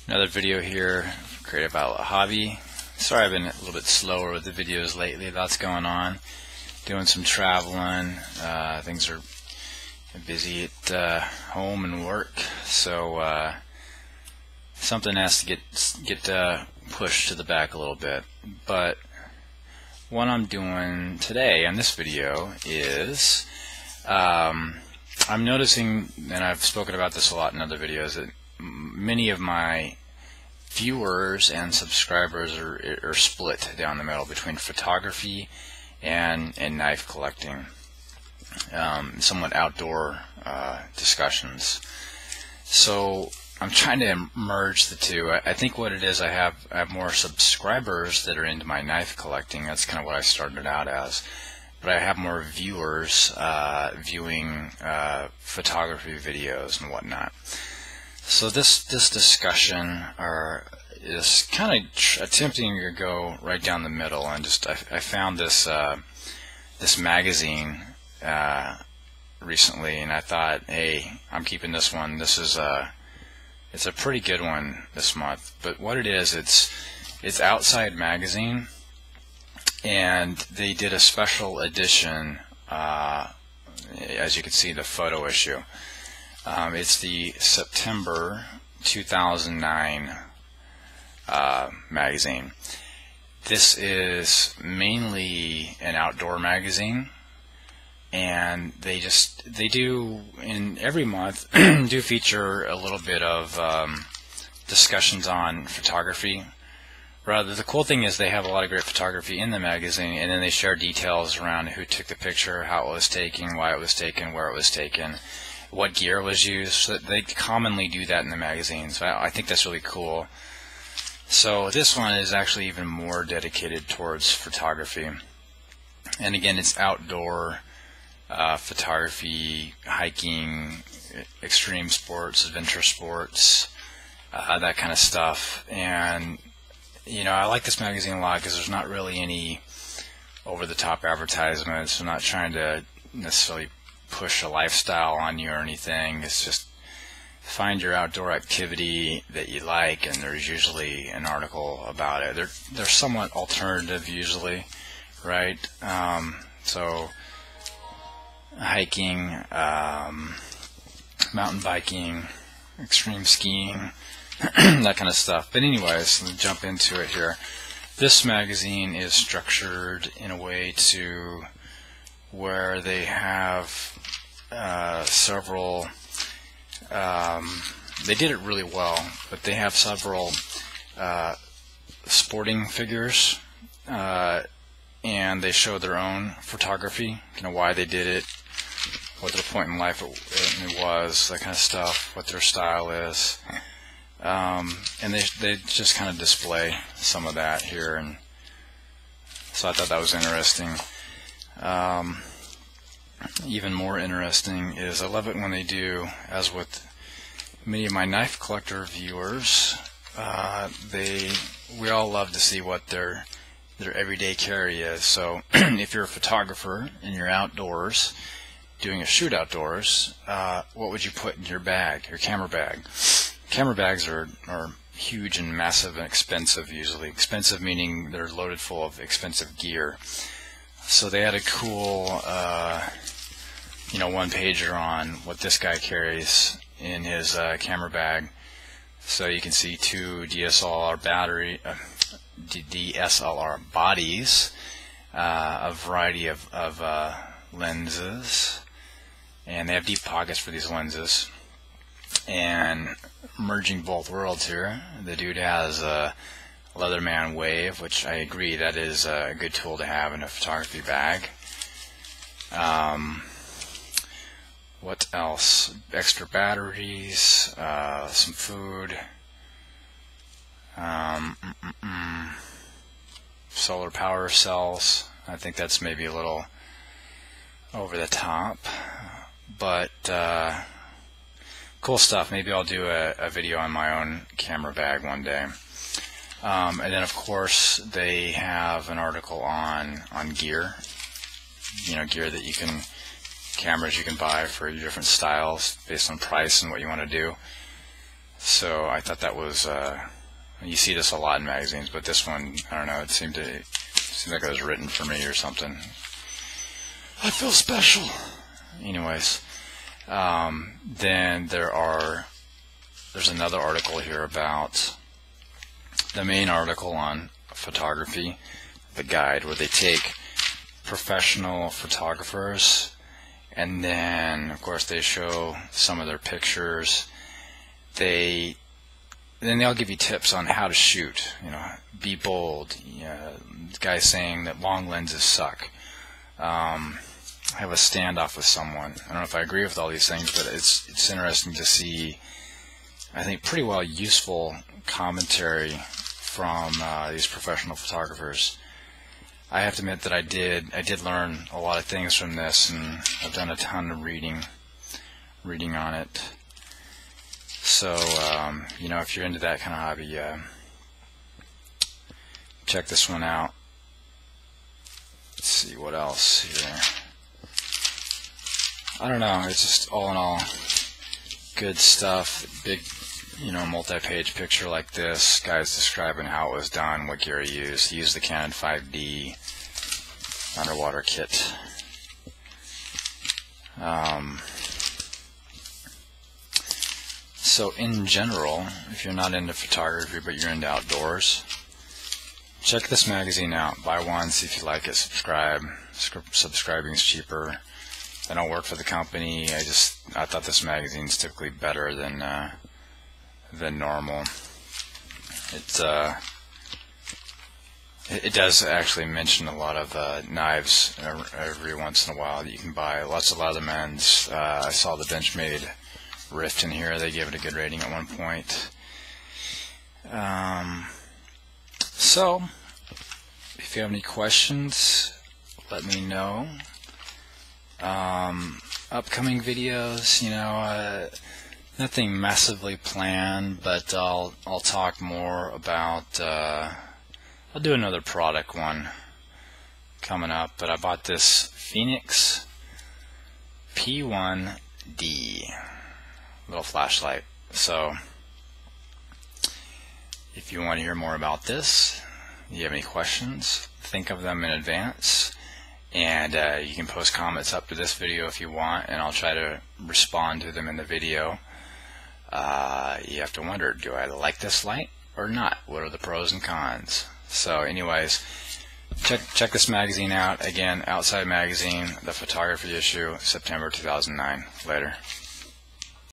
Another video here, Creative Outlet Hobby. Sorry I've been a little bit slower with the videos lately. Lots going on. Doing some traveling. Things are busy at home and work, so something has to get pushed to the back a little bit. But what I'm doing today on this video is I'm noticing, and I've spoken about this a lot in other videos, that many of my viewers and subscribers are split down the middle between photography and knife collecting, somewhat outdoor discussions. So I'm trying to merge the two. I think what it is, I have more subscribers that are into my knife collecting. That's kind of what I started out as. But I have more viewers viewing photography videos and whatnot. So this discussion is kind of attempting to go right down the middle, and I found this this magazine recently, and I thought, hey, I'm keeping this one. This is it's a pretty good one this month. But what it is, it's Outside Magazine, and they did a special edition, as you can see, the photo issue. It's the September 2009 magazine. This is mainly an outdoor magazine, and they do, in every month, do feature a little bit of discussions on photography. Rather, the cool thing is they have a lot of great photography in the magazine, and then they share details around who took the picture, how it was taken, why it was taken, where it was taken, what gear was used. So they commonly do that in the magazine, so I think that's really cool. So this one is actually even more dedicated towards photography, and again, it's outdoor photography, hiking, extreme sports, adventure sports, that kind of stuff. And you know, I like this magazine a lot because there's not really any over-the-top advertisements. I'm not trying to necessarily push a lifestyle on you or anything. It's just find your outdoor activity that you like, and there's usually an article about it. They're somewhat alternative usually, right? So hiking, mountain biking, extreme skiing, that kind of stuff. But anyways, let me jump into it here. This magazine is structured in a way to where they have several, they did it really well, but they have several sporting figures, and they show their own photography, you know, why they did it, what their point in life it was, that kind of stuff, what their style is. And they just kind of display some of that here, and so I thought that was interesting. Even more interesting is I love it when they do, as with many of my knife collector viewers, we all love to see what their everyday carry is. So if you're a photographer and you're outdoors doing a shoot outdoors, what would you put in your bag, your camera bag? Camera bags are huge and massive and expensive usually. Expensive meaning they're loaded full of expensive gear. So they had a cool, one pager on what this guy carries in his camera bag. So you can see two DSLR bodies, a variety of lenses, and they have deep pockets for these lenses. And merging both worlds here, the dude has a Leatherman Wave, which I agree that is a good tool to have in a photography bag. What else? Extra batteries, some food, solar power cells. I think that's maybe a little over the top, but cool stuff. Maybe I'll do a video on my own camera bag one day. And then of course they have an article on gear, gear that you can, cameras you can buy for your different styles based on price and what you want to do. So I thought that was, you see this a lot in magazines, but this one, I don't know, it seemed like it was written for me or something. I feel special. Anyways, then there's another article here about the main article on photography, the guide, where they take professional photographers and then of course they show some of their pictures. Then they'll give you tips on how to shoot, be bold. The guy saying that long lenses suck. Have a standoff with someone. I don't know if I agree with all these things, but it's interesting to see, I think, pretty well useful commentary from these professional photographers. I have to admit that I did learn a lot of things from this, and I've done a ton of reading on it. So if you're into that kind of hobby, check this one out. Let's see what else here. I don't know, it's just all in all good stuff. Big, multi-page picture like this. Guy's describing how it was done, what gear he used. He used the Canon 5D underwater kit. So in general, if you're not into photography but you're into outdoors, check this magazine out. Buy one, see if you like it, subscribe. Subscribing is cheaper. I don't work for the company. I thought this magazine's typically better than normal. It does actually mention a lot of knives every once in a while that you can buy. Lots of Leathermans. I saw the Benchmade Rift in here. They gave it a good rating at one point. So, if you have any questions, let me know. Upcoming videos, nothing massively planned, but I'll talk more about, I'll do another product one coming up, but I bought this Phoenix P1D little flashlight. So if you want to hear more about this, you have any questions, think of them in advance. And you can post comments up to this video if you want, and I'll try to respond to them in the video. You have to wonder, do I like this light or not? What are the pros and cons? So anyways, check this magazine out. Again, Outside Magazine, the photography issue, September 2009. Later.